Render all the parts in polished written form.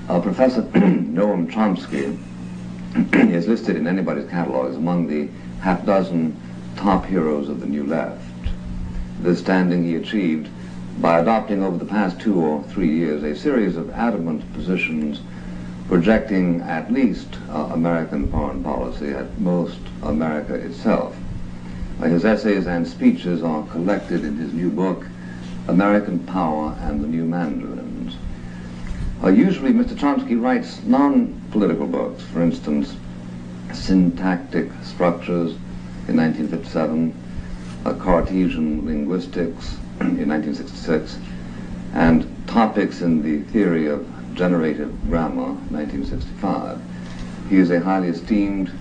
Professor Noam Chomsky is listed in anybody's catalog as among the half-dozen top heroes of the New Left. This standing he achieved by adopting over the past 2 or 3 years a series of adamant positions projecting at least American foreign policy, at most America itself. His essays and speeches are collected in his new book, American Power and the New Mandarins. Usually Mr. Chomsky writes non-political books, for instance, Syntactic Structures in 1957, Cartesian Linguistics in 1966, and Topics in the Theory of Generative Grammar, 1965. He is a highly esteemed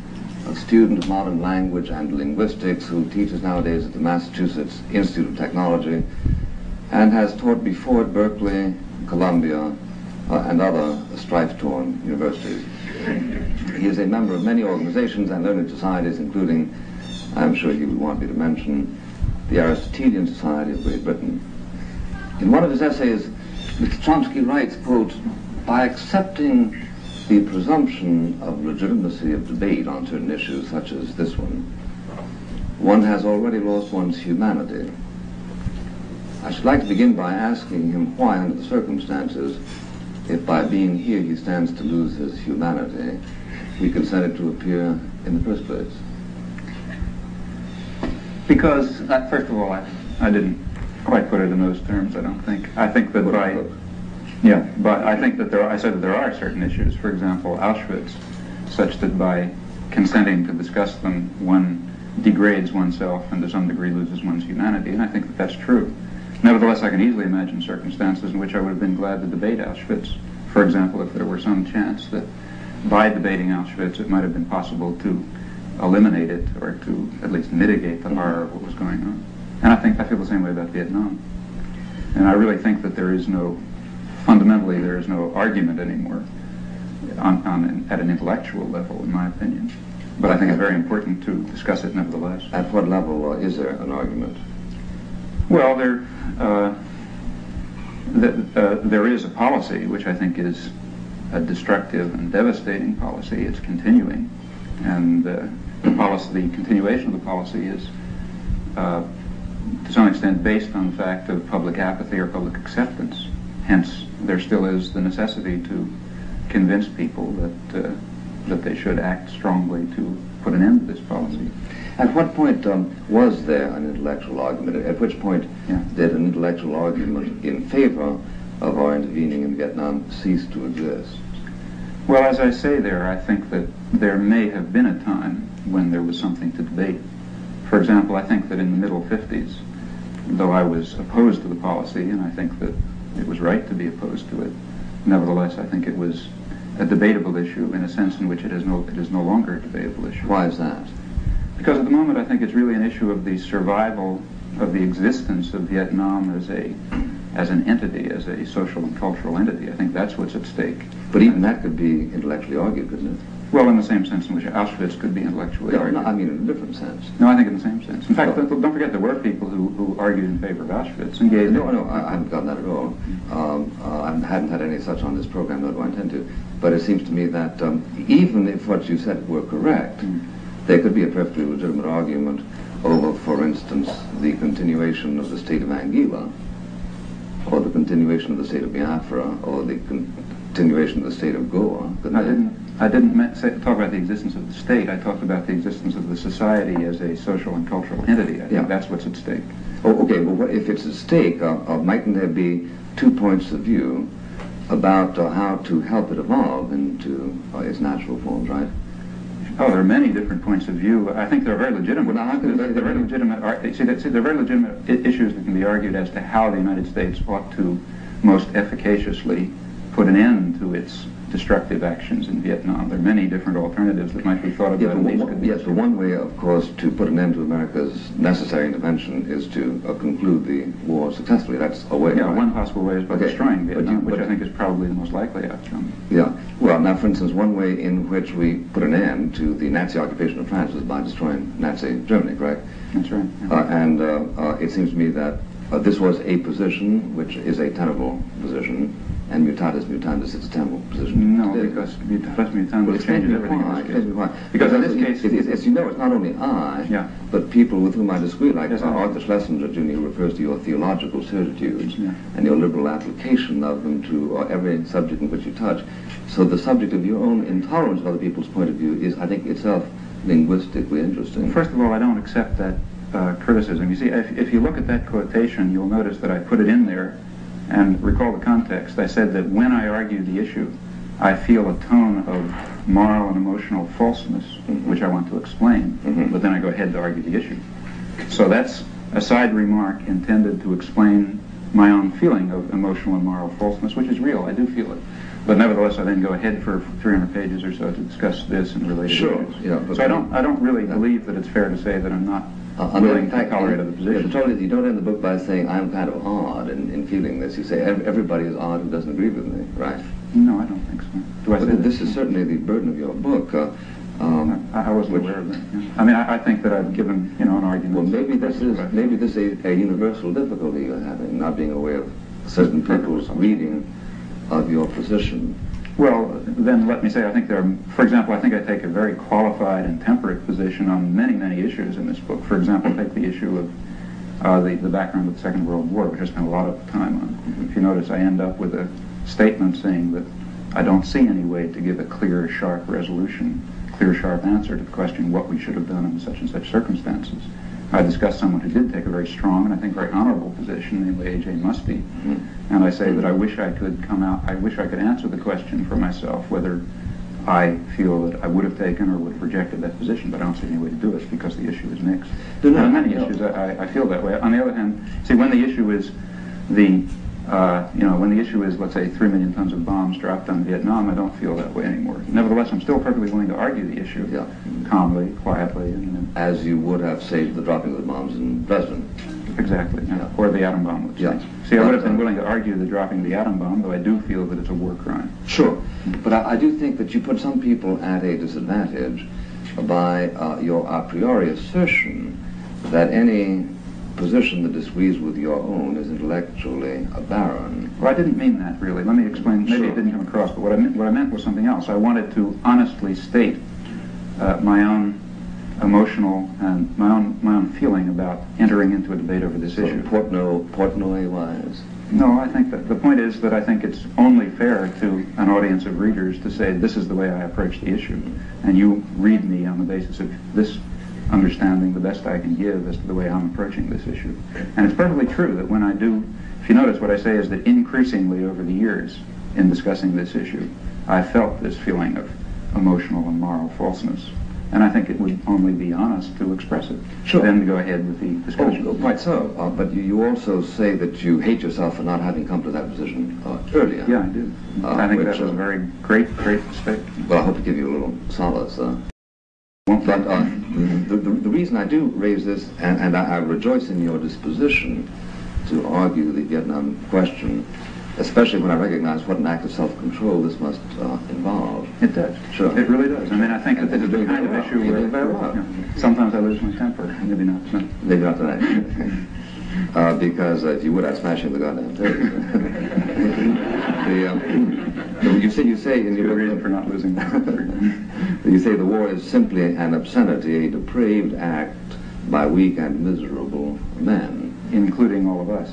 student of modern language and linguistics who teaches nowadays at the Massachusetts Institute of Technology and has taught before at Berkeley, Columbia, and other strife-torn universities. He is a member of many organizations and learned societies, including, I'm sure he would want me to mention, the Aristotelian Society of Great Britain. In one of his essays, Mr. Chomsky writes, quote, "By accepting the presumption of legitimacy of debate on certain issues such as this one has already lost one's humanity. I should like to begin by asking him why, under the circumstances, if by being here he stands to lose his humanity, he consented to appear in the first place." Because, first of all, I didn't quite put it in those terms, I don't think. I think that I think that I said that there are certain issues, for example, Auschwitz, such that by consenting to discuss them, one degrades oneself and to some degree loses one's humanity, and I think that that's true. Nevertheless, I can easily imagine circumstances in which I would have been glad to debate Auschwitz. For example, if there were some chance that by debating Auschwitz it might have been possible to eliminate it or to at least mitigate the horror of what was going on. And I feel the same way about Vietnam. And I really think that fundamentally there is no argument anymore at an intellectual level, in my opinion. But I think it's very important to discuss it nevertheless. At what level is there an argument? Well, there is a policy which I think is a destructive and devastating policy. It's continuing, and the continuation of the policy is to some extent based on the fact of public apathy or public acceptance. Hence, there still is the necessity to convince people that they should act strongly to put an end to this policy. At what point was there an intellectual argument? At which point did an intellectual argument in favor of our intervening in Vietnam cease to exist? Well, as I say there, I think that there may have been a time when there was something to debate. For example, I think that in the middle 50s, though I was opposed to the policy, and I think that it was right to be opposed to it, nevertheless, I think it was a debatable issue in a sense in which it is no longer a debatable issue. Why is that? Because at the moment I think it's really an issue of the survival of the existence of Vietnam as an entity, as a social and cultural entity. I think that's what's at stake. But even that could be intellectually argued, couldn't it? Well, in the same sense in which Auschwitz could be intellectually argued. No, I mean in a different sense. No, I think in the same sense. In fact, don't forget there were people who argued in favor of Auschwitz. No, I haven't gotten that at all. I hadn't had any such on this program, nor do I intend to. But it seems to me that even if what you said were correct, there could be a perfectly legitimate argument over, for instance, the continuation of the state of Anguilla, or the continuation of the state of Biafra, or the continuation of the state of Goa. I didn't talk about the existence of the state. I talked about the existence of the society as a social and cultural entity. I think that's what's at stake. Oh, okay. Well, if it's at stake, mightn't there be 2 points of view about how to help it evolve into its natural forms, right? Oh, there are many different points of view. I think they're very legitimate. Well, they're very legitimate. They're very legitimate issues that can be argued as to how the United States ought to most efficaciously put an end to its destructive actions in Vietnam. There are many different alternatives that might be thought about. Yes, but one way, of course, to put an end to America's necessary intervention is to conclude the war successfully. That's a way. Yeah, right? One possible way is by destroying Vietnam, which I think is probably the most likely outcome. Yeah. Well, now, for instance, one way in which we put an end to the Nazi occupation of France was by destroying Nazi Germany, correct? That's right. Yeah. It seems to me that this was a position which is a tenable position, and mutatis mutandis, it's a temporal position. No, because mutatis mutandis changes everything in this case. Why. Because in this case, as you know, it's not only I, yeah, but people with whom I disagree, like yes, Arthur Schlesinger Jr., who refers to your theological certitudes yeah, and your liberal application of them to every subject in which you touch. So the subject of your own intolerance of other people's point of view is, I think, itself linguistically interesting. First of all, I don't accept that criticism. You see, if you look at that quotation, you'll notice that I put it in there, and recall the context. I said that when I argue the issue, I feel a tone of moral and emotional falseness, which I want to explain, but then I go ahead to argue the issue. So that's a side remark intended to explain my own feeling of emotional and moral falseness, which is real. I do feel it. But nevertheless, I then go ahead for 300 pages or so to discuss this and related issues. Yeah, so I don't really believe that it's fair to say that I'm not willing to tolerate other positions. The trouble is, you don't end the book by saying, I'm kind of odd in feeling this. You say, everybody is odd who doesn't agree with me, right? No, I don't think so. Do I say this is certainly the burden of your book. I wasn't aware of that. Yeah. I mean, I think that I've given, an argument. Well, maybe this is a universal difficulty you're having, not being aware of certain people's reading of your position. Well, then let me say, I think for example, I think I take a very qualified and temperate position on many, many issues in this book. For example, take the issue of the background of the Second World War, which I spent a lot of time on. If you notice, I end up with a statement saying that I don't see any way to give a clear, sharp resolution, clear, sharp answer to the question what we should have done in such and such circumstances. I discussed someone who did take a very strong and I think very honorable position, namely A.J. Musty, and I say that I wish I could answer the question for myself whether I feel that I would have taken or would have rejected that position, but I don't see any way to do it because the issue is mixed. On many issues, I feel that way. On the other hand, see, when the issue is when the issue is, let's say, 3 million tons of bombs dropped on Vietnam, I don't feel that way anymore. Nevertheless, I'm still perfectly willing to argue the issue, calmly, quietly, as you would have saved the dropping of the bombs in Dresden. Exactly, or the atom bomb, let's say. See, I would have been willing to argue the dropping of the atom bomb, though I do feel that it's a war crime. Sure, but I do think that you put some people at a disadvantage by your a priori assertion that any position that disagrees with your own is intellectually barren. Well, I didn't mean that, really. Let me explain. Maybe it didn't come across, but what I meant was something else. I wanted to honestly state my own emotional and my own feeling about entering into a debate over this issue. Portnoy wise. No, I think that the point is that I think it's only fair to an audience of readers to say this is the way I approach the issue, and you read me on the basis of this understanding the best I can give as to the way I'm approaching this issue. And it's perfectly true that when I do, if you notice what I say is that increasingly over the years in discussing this issue, I felt this feeling of emotional and moral falseness. And I think it would only be honest to express it. Sure. Then to go ahead with the discussion. Oh, quite so. But you also say that you hate yourself for not having come to that position earlier. Yeah, I do. I think that was a very great mistake. Well, I hope to give you a little solace. But the reason I do raise this, and I rejoice in your disposition to argue the Vietnam question, especially when I recognize what an act of self-control this must involve. It does. Sure. It really does. I mean, I think that this is the kind of issue where sometimes I lose my temper. Maybe not tonight. Maybe not tonight. Because if you would, I'd smash you in the goddamn face. You say in your book, reason for not losing my temper. You say the war is simply an obscenity, a depraved act by weak and miserable men. Including all of us.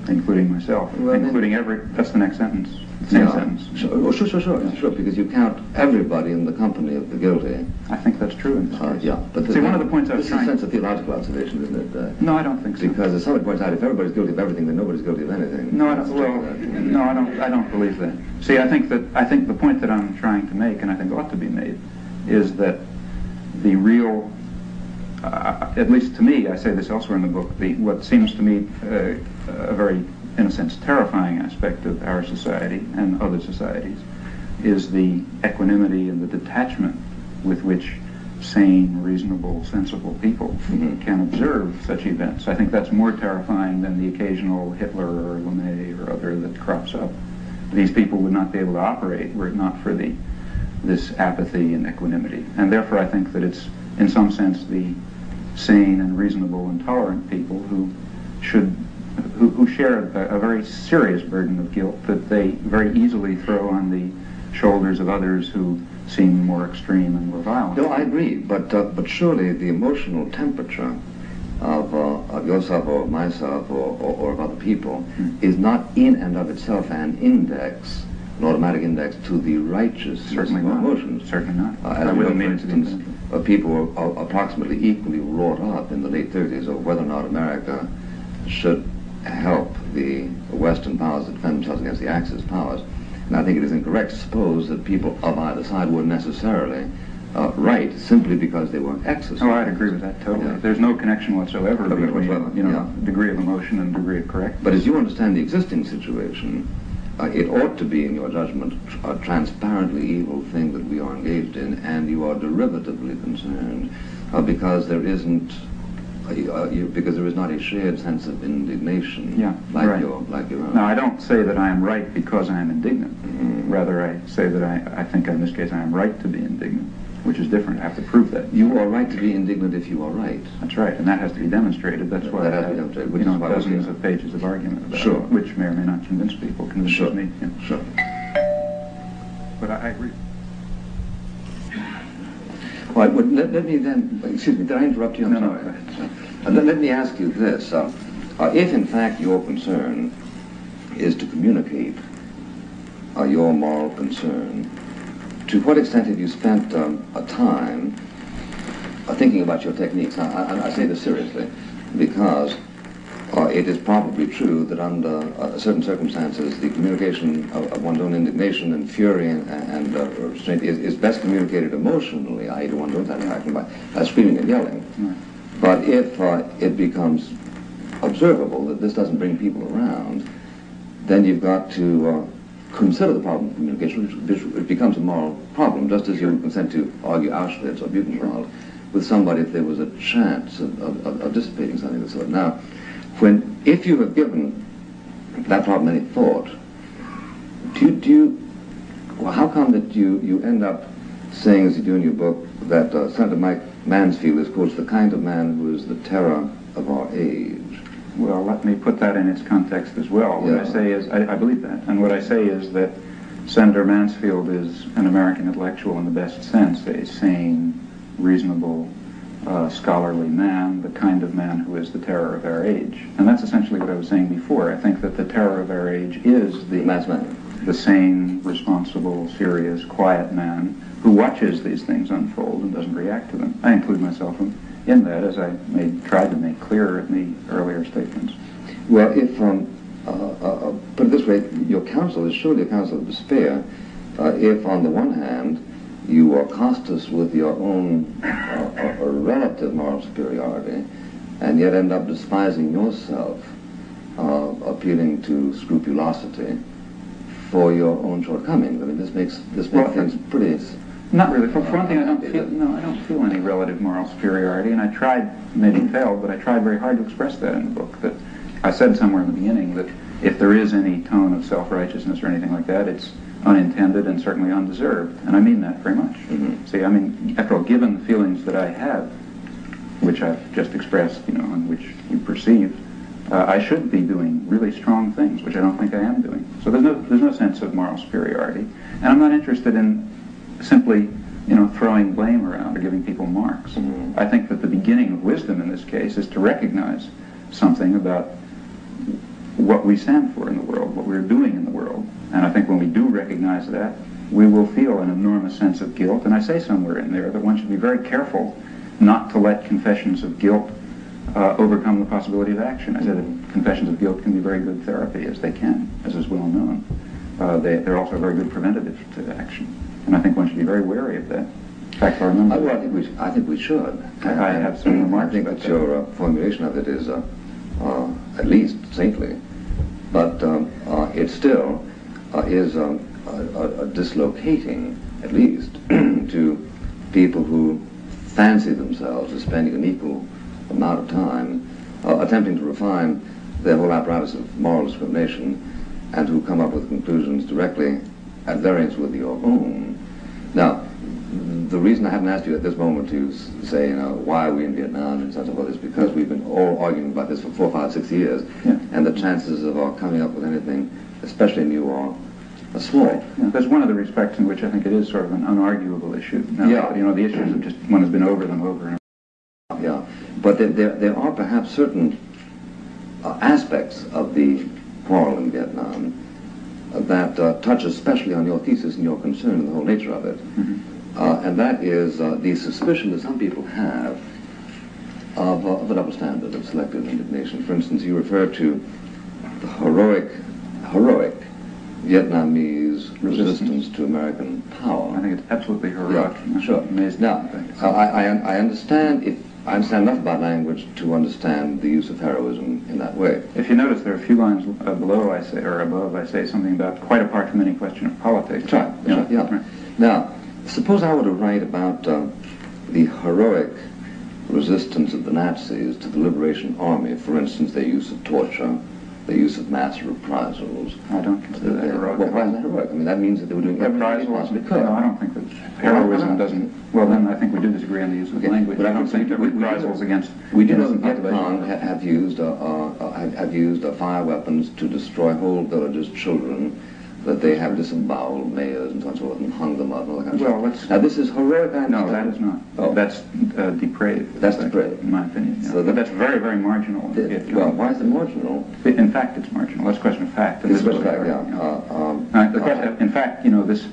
Including myself. Well, including that's the next sentence. Same sentence. Sure, because you count everybody in the company of the guilty. I think that's true in this case. But see, one of the points I was trying... This is a sense of theological observation, isn't it? No, I don't think so. Because as somebody points out, if everybody's guilty of everything, then nobody's guilty of anything. No, I don't. Well, no, I don't believe that. See, I think the point that I'm trying to make, and I think ought to be made, is that the real, at least to me, I say this elsewhere in the book, what seems to me a very, in a sense, terrifying aspect of our society and other societies is the equanimity and the detachment with which sane, reasonable, sensible people can observe such events. I think that's more terrifying than the occasional Hitler or LeMay or other that crops up. These people would not be able to operate were it not for this apathy and equanimity. And therefore I think that it's, in some sense, the sane and reasonable and tolerant people who should who share a very serious burden of guilt that they very easily throw on the shoulders of others who seem more extreme and more violent. No, I agree, but surely the emotional temperature of yourself or myself or of other people is not in and of itself an index, an automatic index to the righteousness of emotions. Certainly not. As we know, for instance, people were approximately equally wrought up in the late 30s over whether or not America should help the Western powers defend themselves against the Axis powers. And I think it is incorrect to suppose that people of either side were necessarily right simply because they weren't exercised. Oh, I'd agree with that totally. Yeah. There's no connection whatsoever between degree of emotion and degree of correctness. But as you understand the existing situation, it ought to be, in your judgment, a transparently evil thing that we are engaged in, and you are derivatively concerned because there isn't. Because there is not a shared sense of indignation like your own. Now, I don't say that I am right because I am indignant. Mm-hmm. Rather, I say that I think in this case I am right to be indignant, which is different. I have to prove that. You are right to be indignant if you are right. That's right, and that has to be demonstrated. That's why that has to be demonstrated. Which is dozens of pages of argument about it, which may or may not convince people. Convinces me. Yeah. Sure. But I agree. Well, let me then, excuse me, did I interrupt you? I'm sorry. No. Let me ask you this. If in fact your concern is to communicate your moral concern, to what extent have you spent a time thinking about your techniques? I say this seriously because it is probably true that under certain circumstances the communication of one's own indignation and fury and restraint is best communicated emotionally, i.e. to one's own satisfaction by screaming and yelling. Right. But if it becomes observable that this doesn't bring people around, then you've got to consider the problem of communication, which becomes a moral problem, just as you would consent to argue Auschwitz or Buchenwald with somebody if there was a chance of dissipating something of the sort. Now, if you have given that problem any thought, how come that you end up saying, as you do in your book, that Senator Mike Mansfield is, quote, the kind of man who is the terror of our age? Well, let me put that in its context as well. What I say is, I believe that, and what I say is that Senator Mansfield is an American intellectual in the best sense, a sane, reasonable, scholarly man, the kind of man who is the terror of our age. And that's essentially what I was saying before. I think that the terror of our age is the sane, responsible, serious, quiet man who watches these things unfold and doesn't react to them. I include myself in that, as I tried to make clear in the earlier statements. Well, if, put it this way, your counsel is surely a counsel of despair if, on the one hand, you accost us with your own relative moral superiority, and yet end up despising yourself, appealing to scrupulosity for your own shortcomings. I mean, this makes things pretty. Not really. For one thing, I don't feel any relative moral superiority, and I tried, maybe failed, but I tried very hard to express that in the book. That I said somewhere in the beginning that if there is any tone of self-righteousness or anything like that, it's unintended and certainly undeserved, and I mean that very much. Mm-hmm. See, I mean, after all, given the feelings that I have, which I've just expressed, and which you perceive, I should be doing really strong things, which I don't think I am doing. So there's no sense of moral superiority, and I'm not interested in simply, throwing blame around or giving people marks. Mm-hmm. I think that the beginning of wisdom in this case is to recognize something about what we stand for in the world, what we're doing in the world. And I think when we do recognize that, we will feel an enormous sense of guilt. And I say somewhere in there that one should be very careful not to let confessions of guilt overcome the possibility of action. I said that confessions of guilt can be very good therapy, as they can, as is well known. They're also very good preventative to action. And I think one should be very wary of that. In fact, I remember... Well, I think we should. I have some remarks. I think that your formulation of it is at least saintly, but it still is a dislocating, at least, to people who fancy themselves as spending an equal amount of time attempting to refine their whole apparatus of moral discrimination and who come up with conclusions directly at variance with your own. Now, the reason I haven't asked you at this moment to say, why are we in Vietnam and such about this, because we've been all arguing about this for 4, 5, 6 years, and the chances of our coming up with anything, especially new, are small. Yeah. That's one of the respects in which I think it is sort of an unarguable issue. Now, the issues have just, one has been over them over and over. Yeah, but there are perhaps certain aspects of the quarrel in Vietnam that touch especially on your thesis and your concern and the whole nature of it. And that is the suspicion that some people have of a double standard of selective indignation. For instance, you refer to the heroic Vietnamese resistance to American power. I think it's absolutely heroic. Yeah, sure. Amazing. Now, I understand enough about language to understand the use of heroism in that way. If you notice, there are a few lines below, I say, or above, I say something about quite apart from any question of politics. That's right. Yeah. Right. Now, suppose I were to write about the heroic resistance of the Nazis to the Liberation Army, for instance, their use of torture, their use of mass reprisals. I don't consider that heroic. Well, why is that heroic? I mean, that means that they were doing everything they possibly could. No, I don't think that heroism doesn't. Well, then I think we do disagree on the use of language. But I don't think that reprisals against. We do know that Viet Cong have used fire weapons to destroy whole villages, children, that they have disemboweled mayors and so on and so forth, and hung them up and all that kind of stuff. Now, this is heroic. No, that is not. Oh. That's depraved. That's depraved, in my opinion. Yeah. So but that's very, very marginal. Well, why is it marginal? In fact, it's marginal. That's a question of fact. It's a question of fact. In fact, this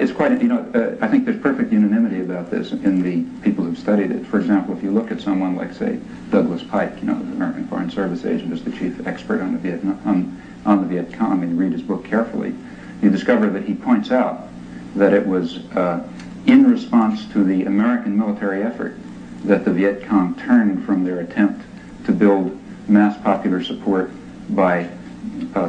is quite. I think there's perfect unanimity about this in the people who've studied it. For example, if you look at someone like, say, Douglas Pike, the American Foreign Service agent, is the chief expert on the Viet Cong, and you read his book carefully, you discover that he points out that it was in response to the American military effort that the Viet Cong turned from their attempt to build mass popular support by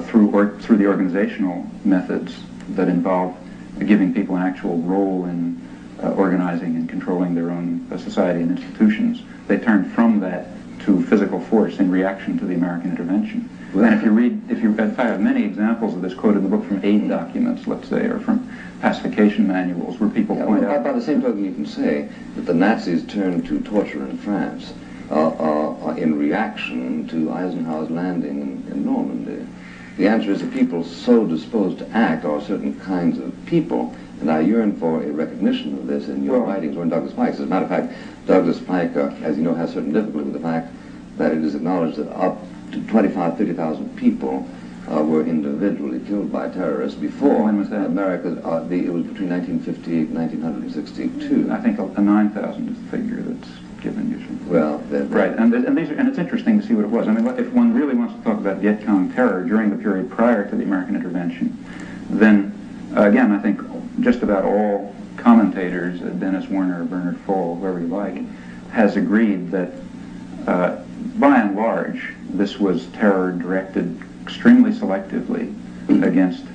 through the organizational methods that involve giving people an actual role in organizing and controlling their own society and institutions. They turned from that to physical force in reaction to the American intervention. Well, and if I have many examples of this quoted in the book from aid documents, let's say, or from pacification manuals, where people point out. By the same token, you can say that the Nazis turned to torture in France in reaction to Eisenhower's landing in Normandy. The answer is that people so disposed to act are certain kinds of people, and I yearn for a recognition of this in your writings or in Douglas Pike's. As a matter of fact, Douglas Pike, as you know, has certain difficulty with the fact that it is acknowledged that up to 25,000, 30,000 people were individually killed by terrorists before. When was that? America. It was between 1958 and 1962. I think a 9,000 is the figure that's given usually. Well, right, and it's interesting to see what it was. I mean, if one really wants to talk about Viet Cong terror during the period prior to the American intervention, then again, I think just about all commentators, Dennis Warner, Bernard Fall, whoever you like, has agreed that by and large, this was terror directed extremely selectively against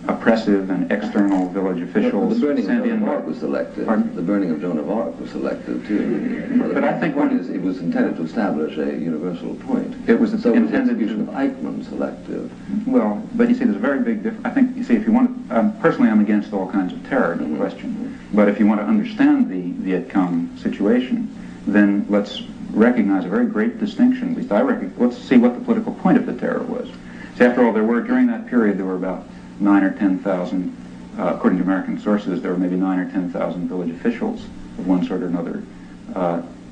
oppressive and external village officials. The burning of Joan of Arc was selective. Pardon? The burning of Joan of Arc was selective too. But I think it was intended to establish a universal point. It was so intended the execution of Eichmann selective. Well, but you see, there's a very big difference. I think, you see, if you want to, personally, I'm against all kinds of terror, no question. But if you want to understand the Viet Cong situation, then let's recognize a very great distinction. At least I recognize. Let's see what the political point of the terror was. See, after all, during that period, there were about 9 or 10,000, according to American sources, there were maybe 9 or 10,000 village officials of one sort or another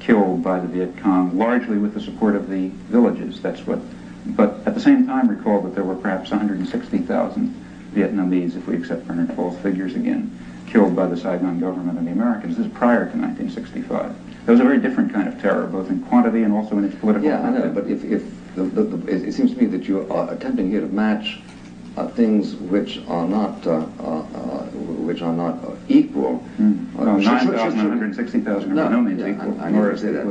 killed by the Viet Cong, largely with the support of the villages. But at the same time, recall that there were perhaps 160,000 Vietnamese, if we accept Bernard Fall's figures again, killed by the Saigon government and the Americans. This is prior to 1965. There was a very different kind of terror, both in quantity and also in its political. Yeah, I know. But it seems to me that you are attempting here to match things which are not equal. No, 9,000 and 160,000 are no means equal. I need to say that.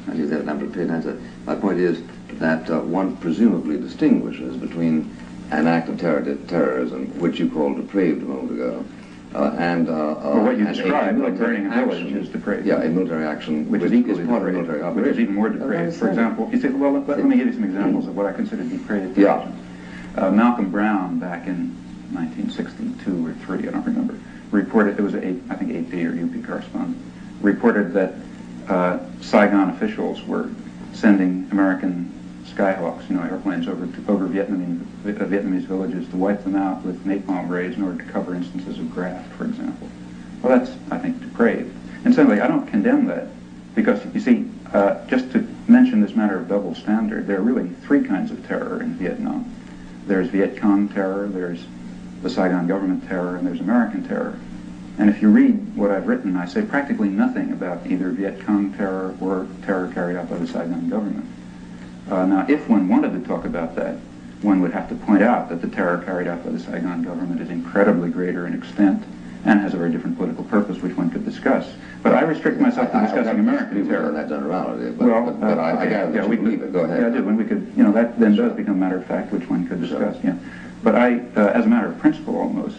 I need that number to answer. My point is that one presumably distinguishes between an act of terrorism, which you called depraved a moment ago, and what you described, like burning a village, is depraved. Yeah, a military action, which is equally part of depraved, military operation. which is even more depraved. For example, you say, well, let me give you some examples of what I consider depraved. Yeah. Malcolm Brown, back in 1962 or 3, I don't remember, reported, it was I think AP or UP correspondent, reported that Saigon officials were sending American Skyhawks, airplanes over Vietnamese villages to wipe them out with napalm raids in order to cover instances of graft, for example. Well, that's, I think, depraved. Incidentally, I don't condemn that because, you see, just to mention this matter of double standard, there are really three kinds of terror in Vietnam. There's Viet Cong terror, there's the Saigon government terror, and there's American terror. And if you read what I've written, I say practically nothing about either Viet Cong terror or terror carried out by the Saigon government. Now, if one wanted to talk about that, one would have to point out that the terror carried out by the Saigon government is incredibly greater in extent and has a very different political purpose, which one could discuss. But I restrict myself to discussing American terror. That generality, but I gather that you believe it. Go ahead. Yeah, I did. When we could, that then does become a matter of fact, which one could discuss. Sure. Yeah. But I, as a matter of principle, almost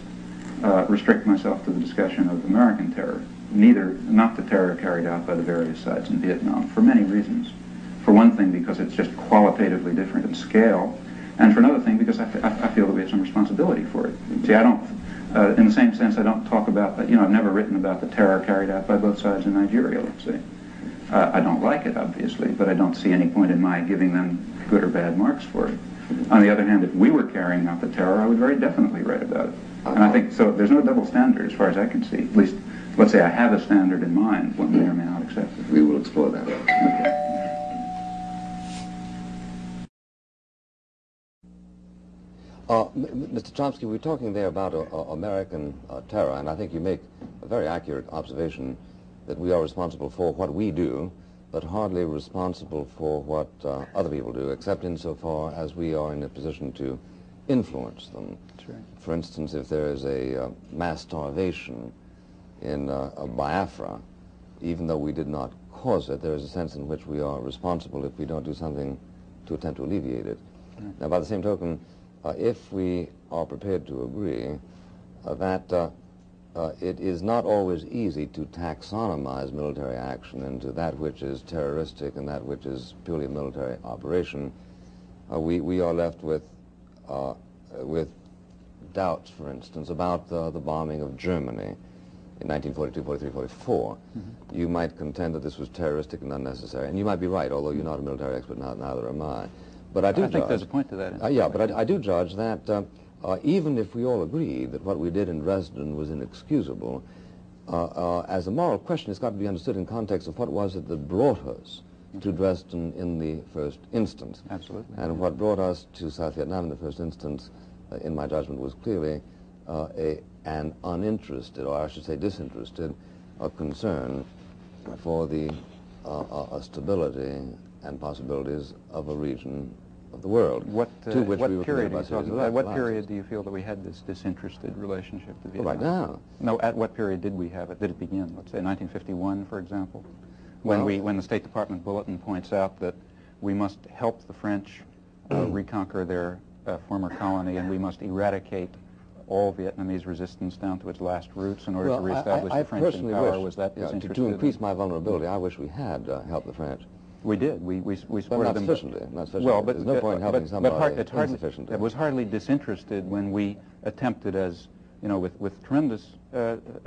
restrict myself to the discussion of American terror. Not the terror carried out by the various sides in Vietnam, for many reasons. For one thing, because it's just qualitatively different in scale, and for another thing, because I feel that we have some responsibility for it. See, I don't, in the same sense, I don't talk about, I've never written about the terror carried out by both sides in Nigeria, let's say. I don't like it, obviously, but I don't see any point in my giving them good or bad marks for it. On the other hand, if we were carrying out the terror, I would very definitely write about it. And I think, so there's no double standard as far as I can see. At least, let's say I have a standard in mind, one may or may not accept it. We will explore that. Okay. Mr. Chomsky, we were talking there about American terror, and I think you make a very accurate observation that we are responsible for what we do, but hardly responsible for what other people do, except insofar as we are in a position to influence them. That's right. For instance, if there is a mass starvation in Biafra, even though we did not cause it, there is a sense in which we are responsible if we don't do something to attempt to alleviate it. Right. Now, by the same token, if we are prepared to agree that it is not always easy to taxonomize military action into that which is terroristic and that which is purely a military operation, we are left with doubts, for instance, about the bombing of Germany in 1942, 43, 44. Mm-hmm. You might contend that this was terroristic and unnecessary, and you might be right, although you're not a military expert, neither am I. But I think there's a point to that. Yeah, but I do judge that even if we all agree that what we did in Dresden was inexcusable, as a moral question, it's got to be understood in context of what was it that brought us to Dresden in the first instance. Absolutely. And what brought us to South Vietnam in the first instance, in my judgment, was clearly an uninterested, or I should say disinterested, concern for the stability and possibilities of a region of the world. What period do you feel that we had this disinterested relationship to Vietnam? Right now. No, at what period did we have it? Did it begin? Let's say 1951, for example, when the State Department bulletin points out that we must help the French reconquer their former colony, and we must eradicate all Vietnamese resistance down to its last roots in order to reestablish the French in power. Was that disinterested? To increase my vulnerability, I wish we had helped the French. We did. We supported them. Not sufficiently. Well, but there's no point in helping somebody insufficiently. It was hardly disinterested when we attempted, as with tremendous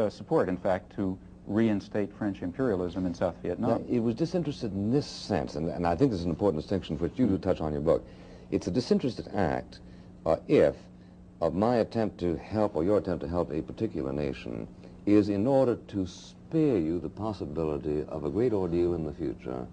support, in fact, to reinstate French imperialism in South Vietnam. Now, it was disinterested in this sense, and I think this is an important distinction which you do touch on in your book. It's a disinterested act if my attempt to help or your attempt to help a particular nation is in order to spare you the possibility of a great ordeal in the future,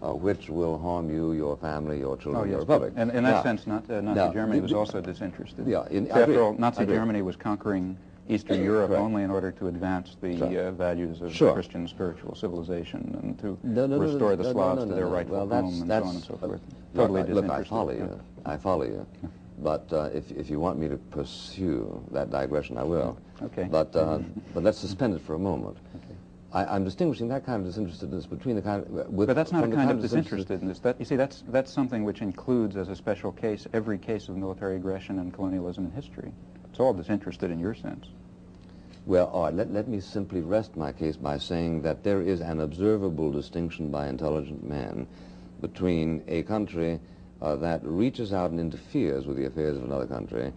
which will harm you, your family, your children, your republic. And in that sense, Nazi Germany was also disinterested. Yeah, after all, Nazi Germany was conquering Eastern Europe only in order to advance the values of Christian spiritual civilization and to restore the Slavs to their rightful home and so on and so forth. Totally disinterested. Look, I follow you. But if you want me to pursue that digression, I will. Okay. But let's suspend it for a moment. Okay. I'm distinguishing that kind of disinterestedness between the kind of... But that's not a kind of disinterestedness. You see, that's something which includes as a special case every case of military aggression and colonialism in history. It's all disinterested in your sense. Well, all right, let me simply rest my case by saying that there is an observable distinction by intelligent men between a country that reaches out and interferes with the affairs of another country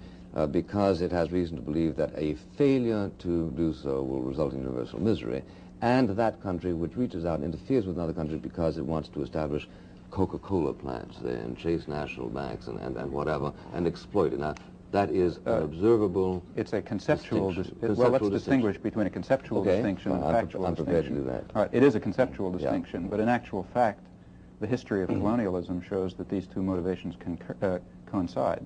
because it has reason to believe that a failure to do so will result in universal misery, and that country which reaches out and interferes with another country because it wants to establish Coca-Cola plants there and chase national banks and whatever and exploit it. Now, that is an observable It's a conceptual distinction. well, let's distinguish between a conceptual distinction and a factual I'm prepared to distinction. do that. All right, it is a conceptual distinction, but in actual fact, the history of colonialism shows that these two motivations coincide.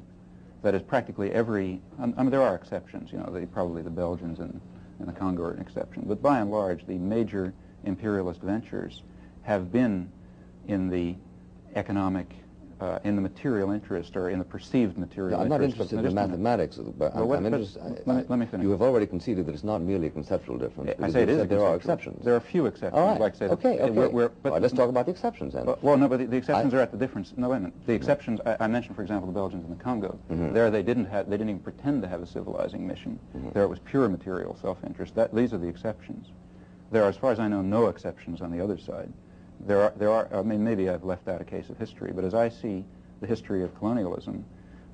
That is, practically every, I mean, there are exceptions, you know, probably the Belgians and the Congo are an exception, but by and large, the major imperialist ventures have been in the economic, in the material interest or in the perceived material I'm not interest. interested in the mathematics, but Well, I'm interested. let me finish. You have already conceded that it's not merely a conceptual difference. I say it is. There are exceptions. There are a few exceptions. All right. Like say Okay. All right, let's talk about the exceptions then. Well, no, but the exceptions are at the difference. No, wait a minute. The exceptions I mentioned, for example, the Belgians and the Congo. There, they didn't even pretend to have a civilizing mission. There, it was pure material self-interest. These are the exceptions. There are, as far as I know, no exceptions on the other side. There are. I mean, maybe I've left out a case of history, but as I see the history of colonialism,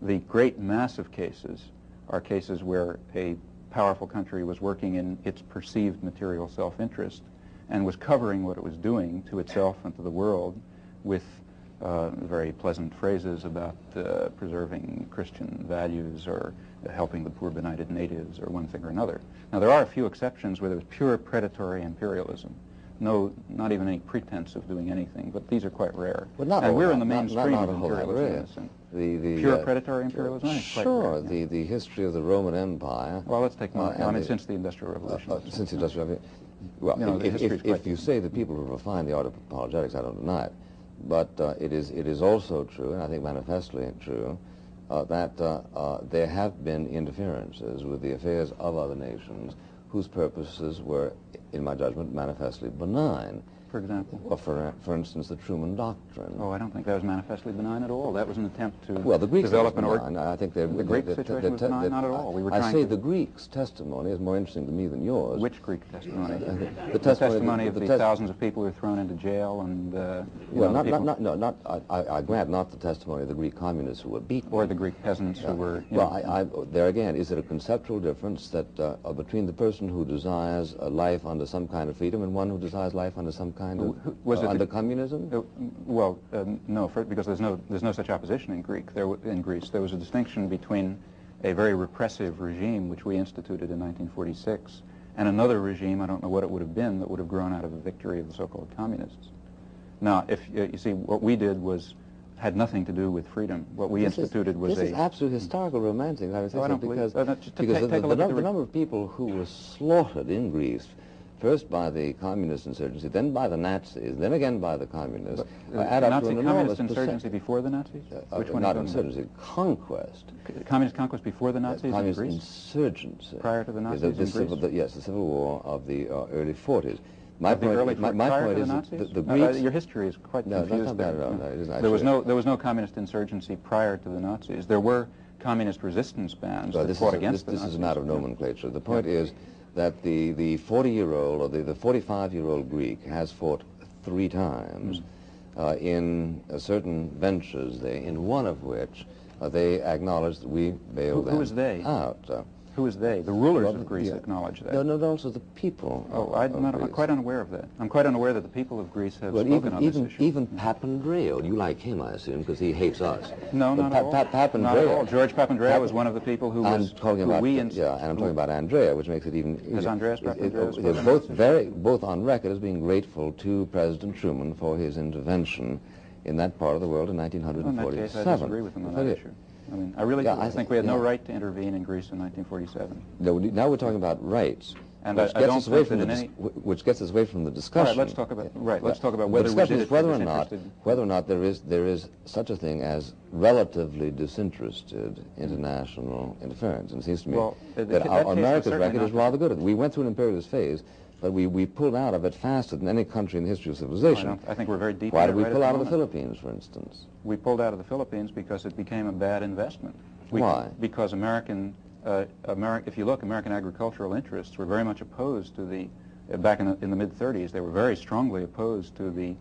the great mass of cases are cases where a powerful country was working in its perceived material self-interest and was covering what it was doing to itself and to the world with very pleasant phrases about preserving Christian values or helping the poor benighted natives or one thing or another. Now, there are a few exceptions where there was pure predatory imperialism. No, not even any pretense of doing anything, but these are quite rare. But not and all we're that, in the mainstream not of imperialism in a sense. The Pure predatory imperialism? It's quite Sure, rare, yeah. the history of the Roman Empire. Well, let's take one. I mean, and since the Industrial Revolution. Since the Industrial Revolution. Well, You know, the history's quite- if you say that people have refined the art of apologetics, I don't deny it. But it is also true, and I think manifestly true, that there have been interferences with the affairs of other nations whose purposes were, in my judgment, manifestly benign. For example? Well, for instance, the Truman Doctrine. Oh, I don't think that was manifestly benign at all. That was an attempt to Well, the Greeks develop an benign. I think the Greek situation was benign? Not at all. We were I trying say to... the Greeks' testimony is more interesting to me than yours. Which Greek testimony? The testimony of the thousands of people who were thrown into jail and... well, I grant not the testimony of the Greek communists who were beaten. Or the Greek peasants who were... Well, there again, is it a conceptual difference that between the person who desires a life under some kind of freedom and one who desires life under some kind of... under communism? No, because there's no such opposition in Greece. There was a distinction between a very repressive regime, which we instituted in 1946, and another regime, I don't know what it would have been, that would have grown out of a victory of the so-called communists. Now, if you see, what we did had nothing to do with freedom. What we instituted was This is absolute historical romancing, I would say, I don't because believe the number of people who were slaughtered in Greece, first by the communist insurgency, then by the Nazis, then again by the communists, add up to an enormous communist insurgency before the Nazis? Which one? Not insurgency, conquest. Communist conquest before the Nazis in Greece? Communist insurgency. Prior to the Nazis in Greece? Yes, the civil war of the early 40s. My point is that the Greeks... your history is quite confused. No, that's not bad at all. No, it isn't. There was no communist insurgency prior to the Nazis. There were communist resistance bands that fought against the Nazis. This is a matter of nomenclature. The point is that the 40-year-old or the 45-year-old Greek has fought 3 times in certain ventures, in one of which they acknowledged that we bailed them out. Who is they? The rulers of Greece acknowledge that. No, also the people. I'm quite unaware of that. I'm quite unaware that the people of Greece have spoken on this issue. Even Papandreou, you like him, I assume, because he hates us. No, not at all. Papandreou. Not at all. George Papandreou was one of the people who was... I'm talking about Andrea, which makes it even... Has Andreas Papandreou They're both on record as being grateful to President Truman for his intervention in that part of the world in 1947. In that case, I disagree with him on that issue. I mean, I really do. I think we had no right to intervene in Greece in 1947. No, now we're talking about rights, and which gets us away from the discussion. All right, let's talk about whether we did it whether or not there is such a thing as relatively disinterested international interference. And it seems to me that America's record is rather good. We went through an imperialist phase, but we pulled out of it faster than any country in the history of civilization. I think we're very deep. Why did we pull out of the Philippines, for instance? We pulled out of the Philippines because it became a bad investment. Why? Because if you look, American agricultural interests were very much opposed to the, back in the mid-30s, they were very strongly opposed to the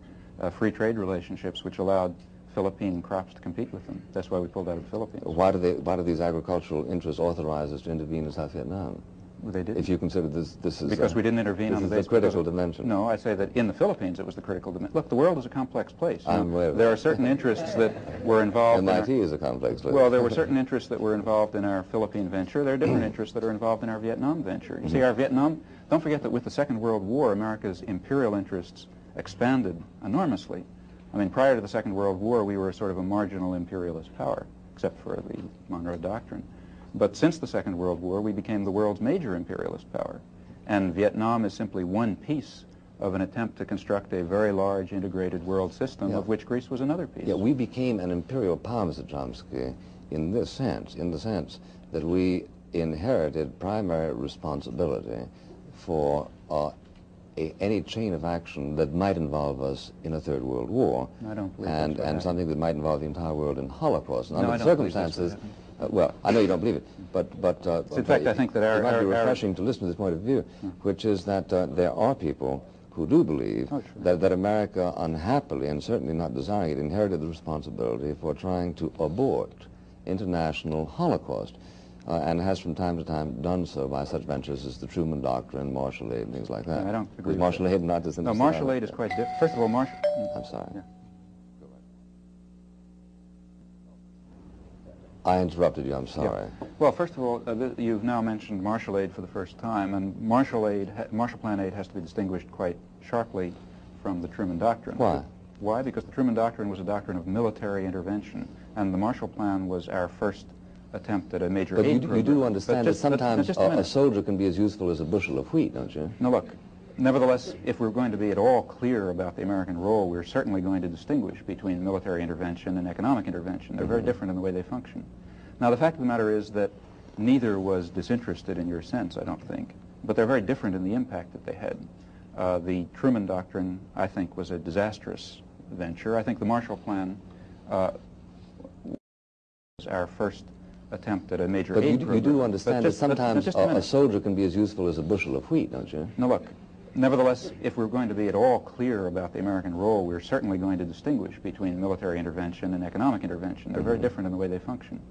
free trade relationships which allowed Philippine crops to compete with them. That's why we pulled out of the Philippines. Why do these agricultural interests authorize us to intervene in South Vietnam? Well, they didn't. If you consider this is because we didn't intervene on the basis the critical dimension. No, I say that in the Philippines it was the critical dimension. Look, the world is a complex place. I'm aware of there that. are certain interests that were involved. MIT is a complex place. Well, there were certain interests that were involved in our Philippine venture. There are different interests that are involved in our Vietnam venture. You see, our Vietnam. Don't forget that with the Second World War, America's imperial interests expanded enormously. I mean, prior to the Second World War, we were sort of a marginal imperialist power, except for the Monroe Doctrine. But since the Second World War, we became the world's major imperialist power. And Vietnam is simply one piece of an attempt to construct a very large integrated world system, of which Greece was another piece. Yeah, we became an imperial power, Mr. Chomsky, in the sense that we inherited primary responsibility for any chain of action that might involve us in a Third World War. I don't believe and something that might involve the entire world in Holocaust. And no, under the circumstances, well, I know you don't believe it, but in fact, I think that it might be refreshing to listen to this point of view, which is that there are people who do believe that America, unhappily and certainly not desiring it, inherited the responsibility for trying to abort international Holocaust, and has from time to time done so by such ventures as the Truman Doctrine, Marshall Aid, and things like that. I don't agree with Marshall that. Aid not disinterested? No, Marshall Aid is quite different. First of all, Marshall... I'm sorry. Yeah. I interrupted you, I'm sorry. Yeah. Well, first of all, you've now mentioned Marshall Aid for the first time, and Marshall Plan Aid has to be distinguished quite sharply from the Truman Doctrine. Why? Why? Because the Truman Doctrine was a doctrine of military intervention, and the Marshall Plan was our first attempt at a major aid program. But you do understand that sometimes just a soldier can be as useful as a bushel of wheat, don't you? No, look. Nevertheless, if we're going to be at all clear about the American role, we're certainly going to distinguish between military intervention and economic intervention. They're very different in the way they function. Now, the fact of the matter is that neither was disinterested in your sense, I don't think, but they're very different in the impact that they had. The Truman Doctrine, I think, was a disastrous venture. I think the Marshall Plan was our first attempt at a major aid program. But you do understand that sometimes a soldier can be as useful as a bushel of wheat, don't you? No, look. Nevertheless, if we're going to be at all clear about the American role, we're certainly going to distinguish between military intervention and economic intervention. They're very different in the way they function.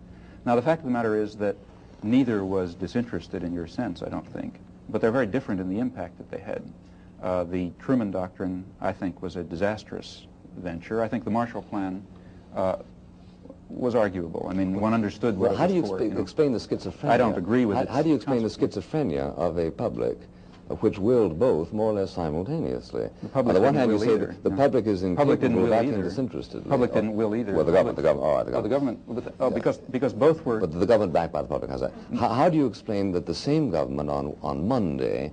Now, the fact of the matter is that neither was disinterested in your sense, I don't think, but they're very different in the impact that they had. The Truman Doctrine, I think, was a disastrous venture. I think the Marshall Plan was arguable. I mean, one understood what how do you for, explain the schizophrenia? I don't agree with it. How do you explain the schizophrenia of a public which willed both more or less simultaneously? The public on the one hand, didn't you will say either. that the public is incapable of acting either. disinterestedly. Public didn't will either. Well, the government, all right, the government, because both were... But the government backed by the public, how's that? How do you explain that the same government on Monday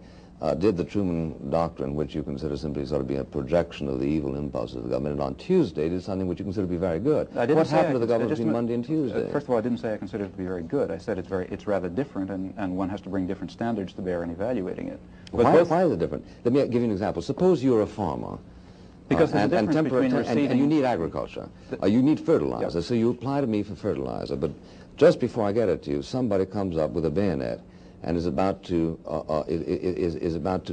did the Truman Doctrine, which you consider simply sort of being a projection of the evil impulses of the government, and on Tuesday did something which you consider to be very good? What happened to the government between Monday and Tuesday? First of all, I didn't say I consider it to be very good. I said it's rather different, and one has to bring different standards to bear in evaluating it. But why is it different? Let me give you an example. Suppose you're a farmer. Because there's a difference between receiving... And you need agriculture. You need fertilizer, so you apply to me for fertilizer. But just before I get it to you, somebody comes up with a bayonet and is about to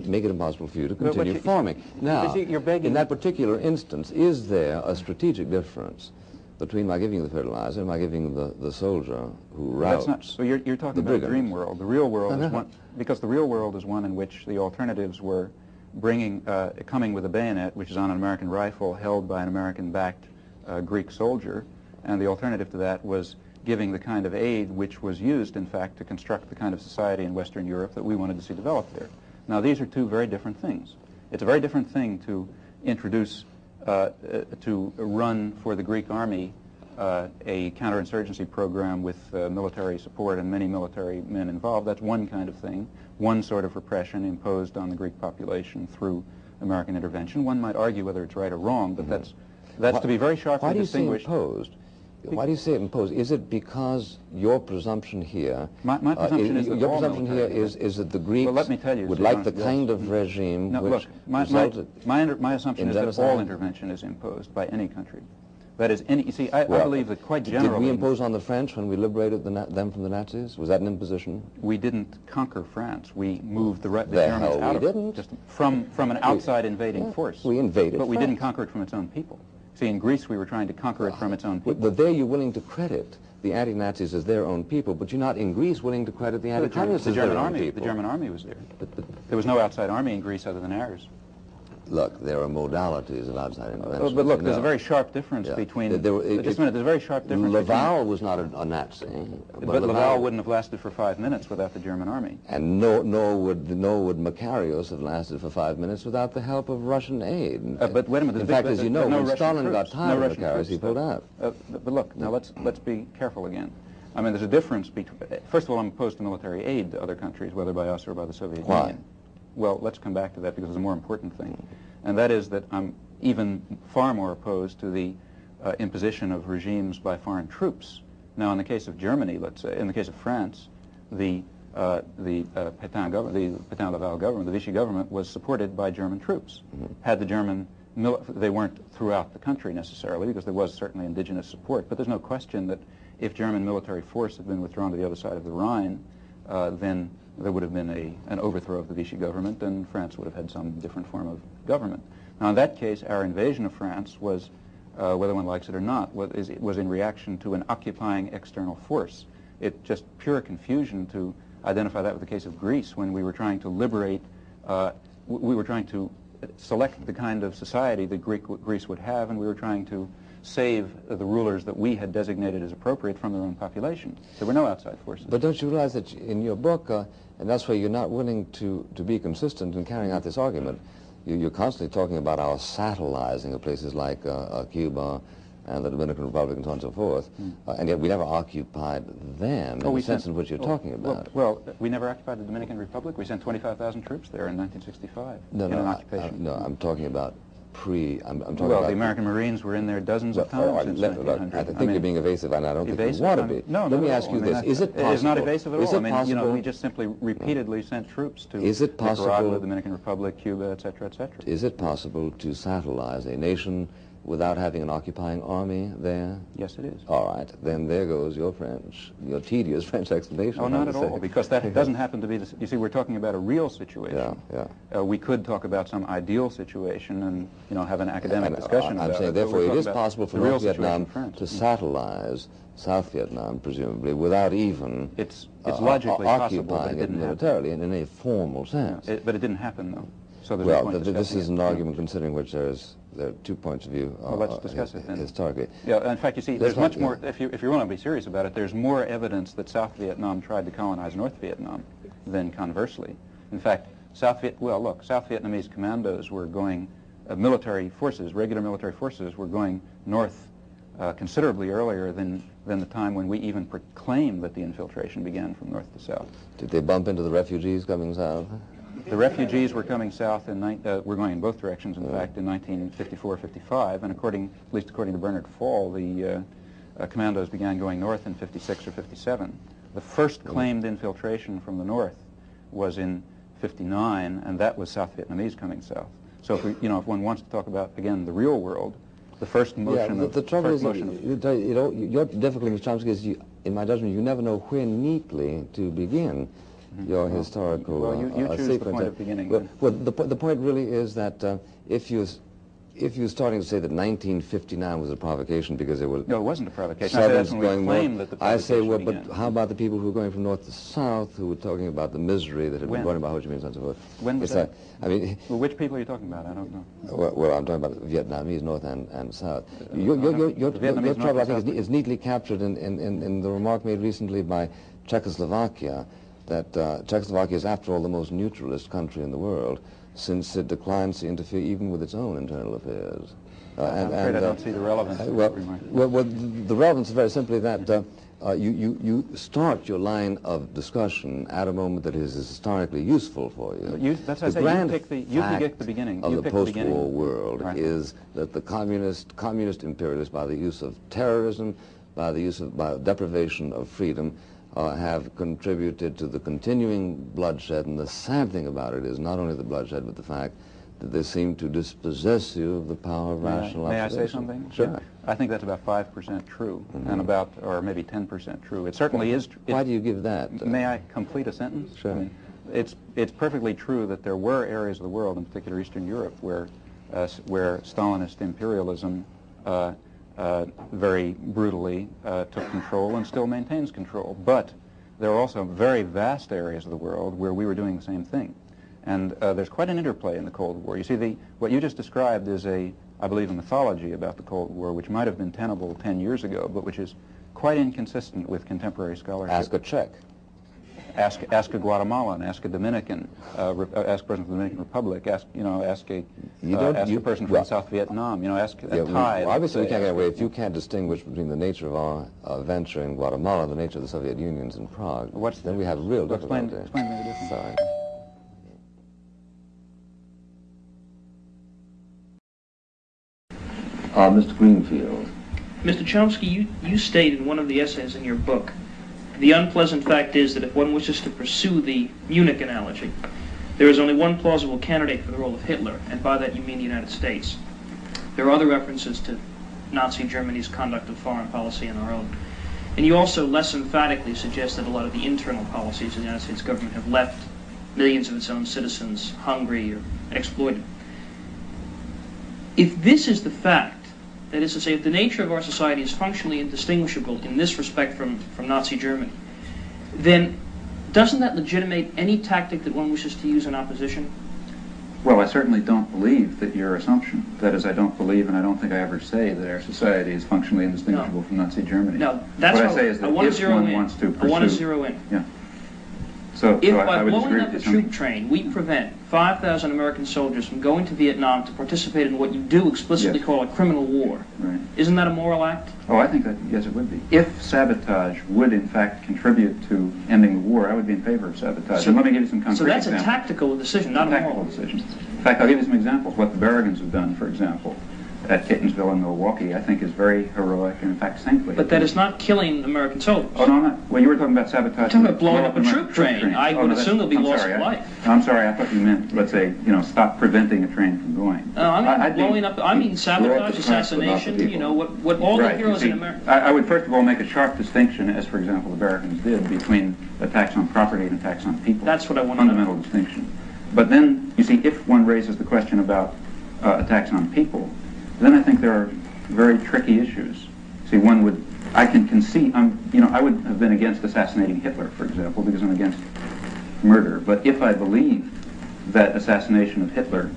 make it impossible for you to continue farming. Now, in that particular instance, is there a strategic difference between my giving you the fertilizer and my giving the soldier who routs? That's not. So you're talking about the dream world. The real world is one, because the real world is one in which the alternatives were coming with a bayonet, which is on an American rifle held by an American-backed Greek soldier, and the alternative to that was giving the kind of aid which was used, in fact, to construct the kind of society in Western Europe that we wanted to see developed there. Now, these are two very different things. It's a very different thing to introduce, to run for the Greek army a counterinsurgency program with military support and many military men involved. That's one kind of thing, one sort of repression imposed on the Greek population through American intervention. One might argue whether it's right or wrong, but that's to be very sharply distinguished. Why do you say imposed? Why do you say imposed? Is it because your presumption here... My presumption is that your presumption here is that the Greeks let me tell you, would like the kind of regime which resulted... My assumption is that all intervention is imposed by any country. That is, you see, I believe that quite generally... Did we impose on the French when we liberated them from the Nazis? Was that an imposition? We didn't conquer France. We moved the Germans out of it. Didn't. Just from an outside invading force. We invaded But we France. didn't conquer it from its own people. See, in Greece, we were trying to conquer it from its own people. But there you're willing to credit the anti-Nazis as their own people, but you're not in Greece willing to credit the anti-communists as their own people. The German army was there. There was no outside army in Greece other than ours. Look, there are modalities of outside intervention. But look, there's a very sharp difference between... just a minute, there's a very sharp difference Laval was not a Nazi. But Laval wouldn't have lasted for 5 minutes without the German army. And nor would Makarios have lasted for 5 minutes without the help of Russian aid. But wait a minute. In fact, as you know, when Stalin got tired of Makarios, he pulled out. But look, now let's be careful again. I mean, there's a difference between... First of all, I'm opposed to military aid to other countries, whether by us or by the Soviet Union. Well, let's come back to that because there's a more important thing. And that is that I'm even far more opposed to the imposition of regimes by foreign troops. Now, in the case of Germany, let's say, in the case of France, the Pétain government, the Pétain-Laval government, the Vichy government, was supported by German troops. Had the German, they weren't throughout the country necessarily, because there was certainly indigenous support, but there's no question that if German military force had been withdrawn to the other side of the Rhine, then there would have been an overthrow of the Vichy government, and France would have had some different form of government. Now, in that case, our invasion of France was, whether one likes it or not, was in reaction to an occupying external force. It's just pure confusion to identify that with the case of Greece, when we were trying to liberate, we were trying to select the kind of society that Greece would have, and we were trying to save the rulers that we had designated as appropriate from their own population. There were no outside forces. But don't you realize that in your book, and that's why you're not willing to be consistent in carrying out this argument, you're constantly talking about our satellizing of places like Cuba and the Dominican Republic and so on and so forth, and yet we never occupied them in the sense in which you're talking about. Well, we never occupied the Dominican Republic. We sent 25,000 troops there in 1965 in an occupation. No, I'm talking about I'm talking well, about the American Marines were in there dozens of times since 1900. I think you're being evasive, and I don't think you want to be. No, Let me ask you this. Is it possible? It's not evasive at all. I mean, possible, we just simply repeatedly sent troops to Nicaragua, the Dominican Republic, Cuba, etc., etc. Is it possible to satellize a nation without having an occupying army there? Yes, it is. All right. Then there goes your tedious French explanation. Oh, not at all, because that doesn't happen to be you see, we're talking about a real situation. Yeah. We could talk about some ideal situation and, have an academic discussion about it. I'm saying, therefore, it is possible for North Vietnam to satellize South Vietnam, presumably, without even it's logically occupying it militarily and in a formal sense. But it didn't happen, though. So there's well, no point this is an argument considering which there are 2 points of view well, let's discuss it then. Historically. Yeah, in fact, you see, there's much more, if you want to be serious about it, there's more evidence that South Vietnam tried to colonize North Vietnam than conversely. In fact, South Vietnamese commandos were going, military forces, regular military forces, were going north considerably earlier than the time when we even proclaimed that the infiltration began from north to south. Did they bump into the refugees coming south? The refugees were coming south, were going in both directions, in fact, in 1954-55, and at least according to Bernard Fall, the commandos began going north in 56 or 57. The first claimed infiltration from the north was in 59, and that was South Vietnamese coming south. So if one wants to talk about, again, the real world, the first motion the trouble is, your difficulty, Mr. Chomsky, is, in my judgment, you never know where neatly to begin your historical well, you choose sequence. the point of beginning. Well, the point really is that if you're starting to say that 1959 was a provocation because there were... No, it wasn't a provocation. I said that's when we claimed that the provocation I say, well, began. but how about the people who were going from north to south who were talking about the misery that had been brought about Ho Chi Minh and so forth? When was that? I mean... Well, which people are you talking about? I don't know. Well, I'm talking about Vietnamese, north and south. Your trouble, I think, is neatly captured in the remark made recently by Czechoslovakia, that Czechoslovakia is, after all, the most neutralist country in the world, since it declines to interfere even with its own internal affairs. I'm afraid I don't see the relevance. Well, the relevance is very simply that you start your line of discussion at a moment that is historically useful for you. That's what I say. You pick the beginning. Of the post-war world is that the communist imperialists, by the use of terrorism, by deprivation of freedom, have contributed to the continuing bloodshed, and the sad thing about it is not only the bloodshed, but the fact that they seem to dispossess you of the power of rational observation. May I say something? Sure. Yeah. I think that's about 5% true, and or maybe 10% true. It certainly is. Why do you give that? May I complete a sentence? Sure. I mean, it's perfectly true that there were areas of the world, in particular Eastern Europe, where Stalinist imperialism very brutally took control and still maintains control. But there are also very vast areas of the world where we were doing the same thing. And there's quite an interplay in the Cold War. You see, what you just described is I believe, a mythology about the Cold War, which might have been tenable 10 years ago, but which is quite inconsistent with contemporary scholarship. Ask a Czech. Ask a Guatemalan, ask a Dominican, ask a person from the Dominican Republic, ask a person from South Vietnam, ask a Thai. Well, obviously, we can't get away. If you can't distinguish between the nature of our venture in Guatemala and the nature of the Soviet Union's in Prague, then we have real difficulty. Explain the difference. Sorry. Mr. Greenfield. Mr. Chomsky, you state in one of the essays in your book, the unpleasant fact is that if one wishes to pursue the Munich analogy, there is only one plausible candidate for the role of Hitler, and by that you mean the United States. There are other references to Nazi Germany's conduct of foreign policy and our own. And you also less emphatically suggest that a lot of the internal policies of the United States government have left millions of its own citizens hungry or exploited. If this is the fact, that is to say, if the nature of our society is functionally indistinguishable in this respect from Nazi Germany, then doesn't that legitimate any tactic that one wishes to use in opposition? Well, I certainly don't believe that your assumption. That is, I don't believe, and I don't think I ever say that our society is functionally indistinguishable from Nazi Germany. No, that's what I say is that if one wants to pursue... I want to zero in. Yeah. So if I by would blowing disagree up a with you. troop train, we prevent 5,000 American soldiers from going to Vietnam to participate in what you do explicitly call a criminal war, Right. Isn't that a moral act? Oh, I think that, yes, it would be. If sabotage would, in fact, contribute to ending the war, I would be in favor of sabotage. So- And let me give you some concrete So that's examples. a tactical decision, not a Tactical moral. decision. In fact, I'll give you some examples. What the Barragans have done, for example, at Catonsville and Milwaukee, I think is very heroic and, in fact, saintly. But that is not killing American soldiers. Oh, no, I'm not. Well, you were talking about sabotage. You're talking about blowing up a troop train. I would that's- assume there'll be I'm loss sorry, of I- life. I'm sorry, I thought you meant, let's say, stop preventing a train from going. No, I mean I'd be- blowing up. I mean Blow sabotage, up the tracks, but not the assassination. people. What all the Right, heroes you in see, America. I would first of all make a sharp distinction, as, for example, the Barragans did, between attacks on property and attacks on people. That's what I want to know. Fundamental distinction. But then, you see, if one raises the question about attacks on people, then I think there are very tricky issues. See, I can concede, I would have been against assassinating Hitler, for example, because I'm against murder. But if I believe that assassination of Hitler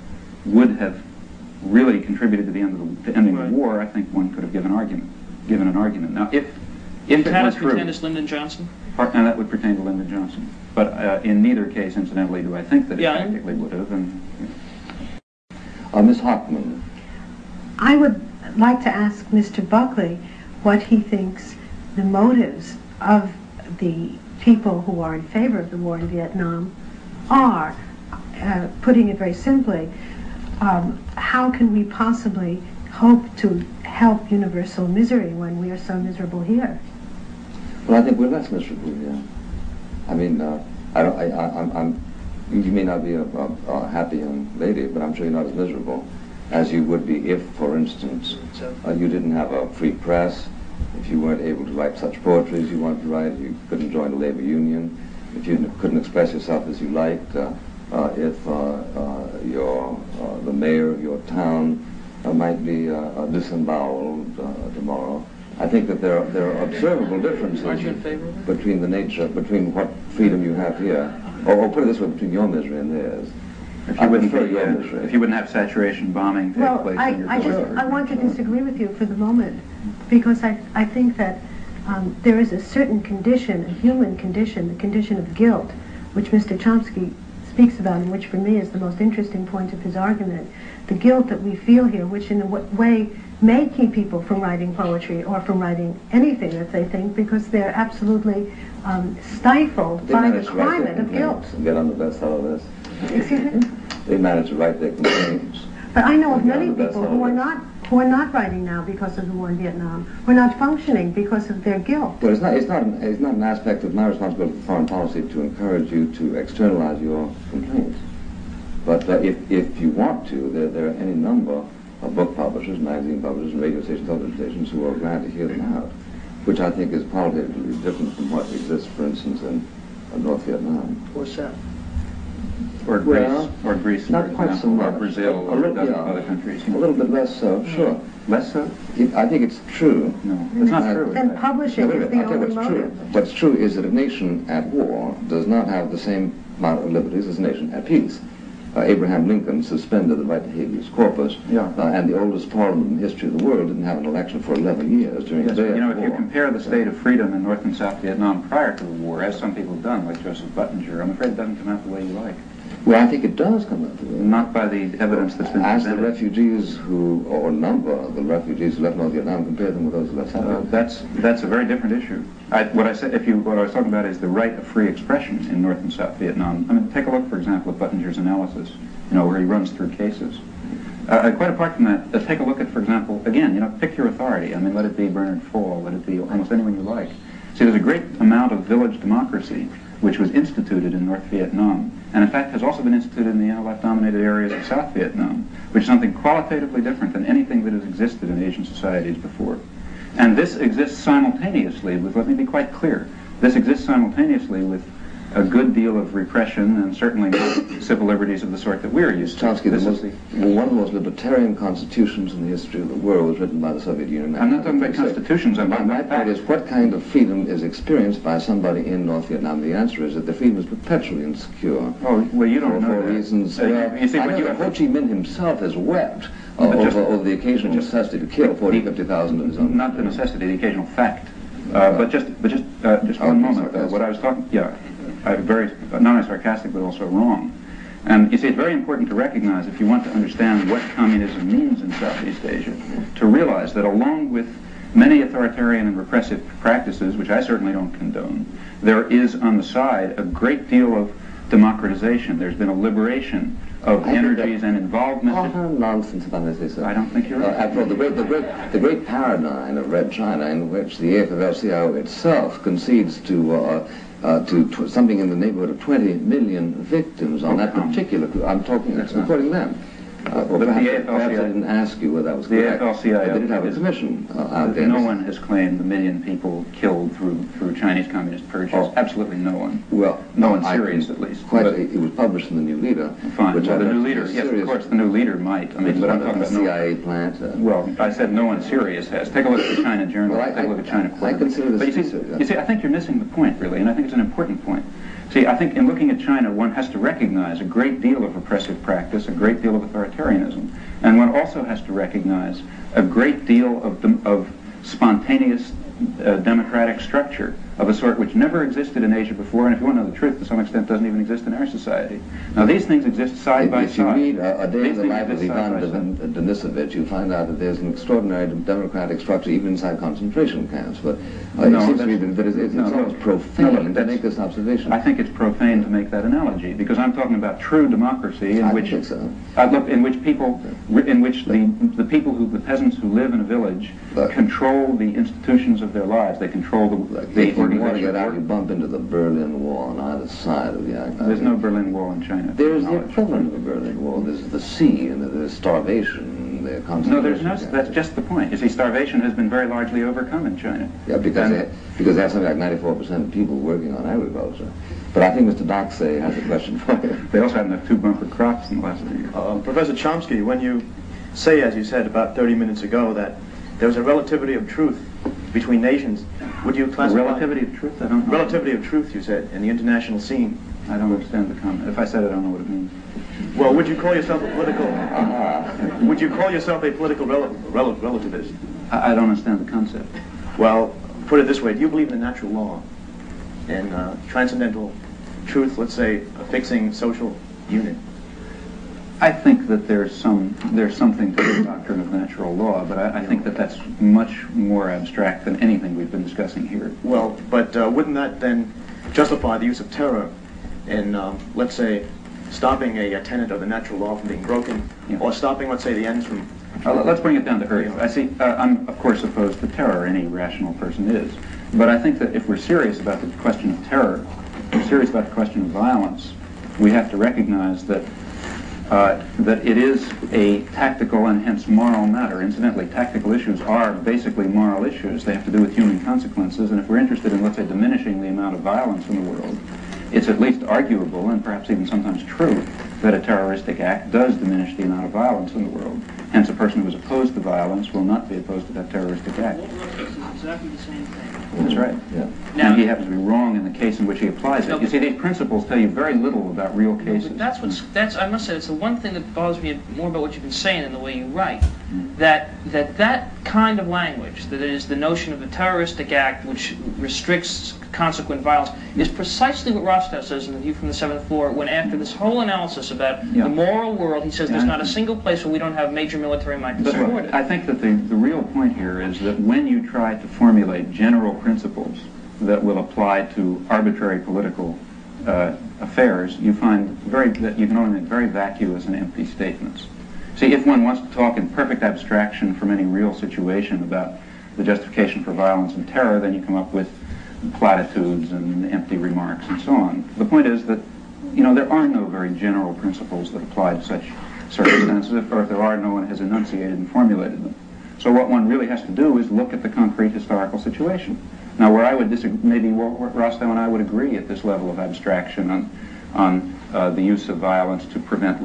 would have really contributed to ending Right. the war, I think one could have given an argument. Now, if it were Tanis true, Tanis Lyndon Johnson. and that would pertain to Lyndon Johnson. But in neither case, incidentally, do I think that it Yeah. practically would have. And Ms. Hockman. I would like to ask Mr. Buckley what he thinks the motives of the people who are in favor of the war in Vietnam are. Putting it very simply, how can we possibly hope to help universal misery when we are so miserable here? Well, I think we're less miserable here. I mean, you may not be a happy young lady, but I'm sure you're not as miserable as you would be if, for instance, you didn't have a free press, if you weren't able to write such poetry as you wanted to write, you couldn't join a labor union, if you couldn't express yourself as you liked, if the mayor of your town might be disemboweled tomorrow. I think that there are observable differences Aren't you in favor of it? between what freedom you have here, or put it this way, between your misery and theirs. if you wouldn't prefer your misery. if you wouldn't have saturation bombing take Well, place I in your country. want to disagree with you for the moment, because I think that there is a certain condition, a human condition, the condition of guilt, which Mr. Chomsky speaks about, and which for me is the most interesting point of his argument. The guilt that we feel here, which in a way may keep people from writing poetry or from writing anything that they think, because they're absolutely stifled They by the managed to write their climate of guilt. complaints and get on the bestseller list. Excuse me? They managed to write their complaints. But I know of and get many on the people bestseller who are not writing now because of the war in Vietnam, who are not functioning because of their guilt. Well, it's not an aspect of my responsibility for foreign policy to encourage you to externalize your complaints. But if you want to, there are any number of book publishers, magazine publishers, and radio stations, television stations who are glad to hear them out, which I think is qualitatively different from what exists, for instance, in North Vietnam. What's that? Or Greece, Well, or Greece, not for quite so example, or much. Brazil, A or a little, dozen yeah, other countries. A little bit less so, sure. Less so? I think it's true. No, it's not true. Then publishing No, is wait a the minute, I'll tell you only what's true. motive. What's true is that a nation at war does not have the same amount of liberties as a nation at peace. Abraham Lincoln suspended the right to habeas corpus, and the oldest parliament in the history of the world didn't have an election for 11 years during the day You know, of if war. you compare the state of freedom in North and South Vietnam prior to the war, as some people have done, like Joseph Buttinger, I'm afraid it doesn't come out the way you like. Well, I think it does come out the way. Not by the evidence that's been Ask the presented. refugees who, or number of the refugees who left North Vietnam, compare them with those who left South Vietnam. That's a very different issue. What I was talking about is the right of free expression in North and South Vietnam. I mean, take a look, for example, at Buttinger's analysis, where he runs through cases. Quite apart from that, take a look at, for example, again, pick your authority. I mean, let it be Bernard Fall, let it be almost anyone you like. See, there's a great amount of village democracy which was instituted in North Vietnam, and in fact has also been instituted in the Analat-dominated areas of South Vietnam, which is something qualitatively different than anything that has existed in Asian societies before. And this exists simultaneously with, let me be quite clear, this exists simultaneously with a good deal of repression and certainly not civil liberties of the sort that we're used to. Chomsky, one of the most libertarian constitutions in the history of the world was written by the Soviet Union. I'm not talking about constitutions, I'm talking My about point facts. is, what kind of freedom is experienced by somebody in North Vietnam? The answer is that the freedom is perpetually insecure. Oh, well, you don't know For that. reasons, You see, I but know you that have Ho Chi Minh himself has wept over the occasional necessity to kill 40, 50,000 of his own. Not the necessity, the occasional fact. But just one moment. What I was talking, very not only sarcastic but also wrong. And you see, it's very important to recognize, if you want to understand what communism means in Southeast Asia, to realize that along with many authoritarian and repressive practices, which I certainly don't condone, there is on the side a great deal of democratization. There's been a liberation of energies and involvement. Utter nonsense, if I may say so. I don't think you're right. After all, the great paradigm of Red China, in which the AFL-CIO itself concedes to something in the neighborhood of 20 million victims on that particular. I'm quoting them. Or perhaps I didn't ask you whether that was correct. The AFL-CIO. They didn't have a commission out there. No one has claimed the million people killed through Chinese communist purges. Oh. Absolutely no one. Well, no one serious, at least. It was published in the New Leader. Fine. Which Well, the I New Leader. Yes, of course, the New Leader might. I mean, but I'm talking about CIA plant. Well, I said no one serious has. Take a look at the China Journal. Well, take a look at China Quarterly. I consider this. But you see, I think you're missing the point, really, and I think it's an important point. See, I think in looking at China, one has to recognize a great deal of repressive practice, a great deal of authoritarianism, and one also has to recognize a great deal of spontaneous democratic structure of a sort which never existed in Asia before, and if you want to know the truth, to some extent doesn't even exist in our society. Now, these things exist side by side. If you read A Day in the Life of Ivan Denisovich, you find out that there's an extraordinary democratic structure even inside concentration camps. But it seems to me that it's almost profane to make this observation. I think it's profane to make that analogy, because I'm talking about true democracy in which the peasants who live in a village control the institutions of their lives. They control the If you want to get out, you bump into the Berlin Wall on either side of the island. There's no Berlin Wall in China. There's the equivalent of a Berlin Wall. There's the sea, and there's starvation, the concentration. No, there's no. That's just the point. You see, starvation has been very largely overcome in China. Yeah, because they have something like 94% of people working on agriculture. But I think Mr. Doxey has a question for you. They also haven't had 2 bumper crops in the last 2 years. Professor Chomsky, when you say, as you said about 30 minutes ago, that there's a relativity of truth between nations, would you classify... Relativity of truth? I don't know. Relativity of truth, you said, in the international scene. I don't understand the comment. If I said it, I don't know what it means. Well, would you call yourself a political... Would you call yourself a political relativist? I don't understand the concept. Well, put it this way. Do you believe in the natural law and transcendental truth, let's say, fixing social unit? I think that there's something to the doctrine of natural law, but I think that that's much more abstract than anything we've been discussing here. Well, but wouldn't that then justify the use of terror in, let's say, stopping a tenet of the natural law from being broken, or stopping, let's say, the ends from... Let's bring it down to earth. I see. I'm, of course, opposed to terror. Any rational person is. But I think that if we're serious about the question of terror, if we're serious about the question of violence, we have to recognize that that it is a tactical and hence moral matter. Incidentally, tactical issues are basically moral issues. They have to do with human consequences, and if we're interested in, let's say, diminishing the amount of violence in the world, it's at least arguable, and perhaps even sometimes true, that a terroristic act does diminish the amount of violence in the world. Hence, a person who is opposed to violence will not be opposed to that terroristic act. This is exactly the same thing. That's right. Yeah. Now, And he happens to be wrong in the case in which he applies it. You see, these principles tell you very little about real cases. but that's I must say, it's the one thing that bothers me more about what you've been saying than the way you write. That kind of language, that is the notion of a terroristic act which restricts consequent violence, is precisely what Rostow says in The View from the Seventh Floor, when after this whole analysis about the moral world, he says there's not a single place where we don't have major military might to support it. I think that the real point here is that when you try to formulate general principles that will apply to arbitrary political affairs, you find that you can only make very vacuous and empty statements. See, if one wants to talk in perfect abstraction from any real situation about the justification for violence and terror, then you come up with platitudes and empty remarks and so on. The point is that, there are no very general principles that apply to such circumstances, or if there are, no one has enunciated and formulated them. So what one really has to do is look at the concrete historical situation. Now, where I would disagree, maybe Rostow and I would agree at this level of abstraction on the use of violence to prevent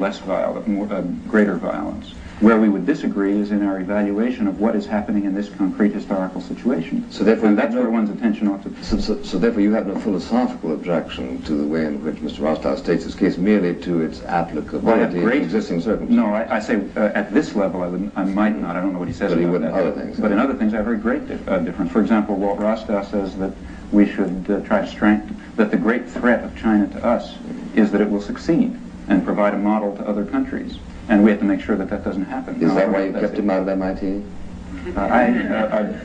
greater violence. Where we would disagree is in our evaluation of what is happening in this concrete historical situation. So therefore, and that's where one's attention ought to be. So therefore you have no philosophical objection to the way in which Mr. Rostow states his case, merely to its applicability to existing circumstances. No, I say at this level I might not. I don't know what he says but about he wouldn't that. Other things. But in other things I have very great difference. For example, Walt Rostow says that we should try to strengthen, that the great threat of China to us is that it will succeed and provide a model to other countries. And we have to make sure that that doesn't happen. Is that why you kept him out of MIT? I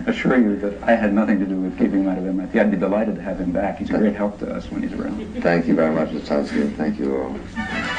assure you that I had nothing to do with keeping him out of MIT. I'd be delighted to have him back. He's a great help to us when he's around. Thank you very much, Mr. Chomsky. Thank you all.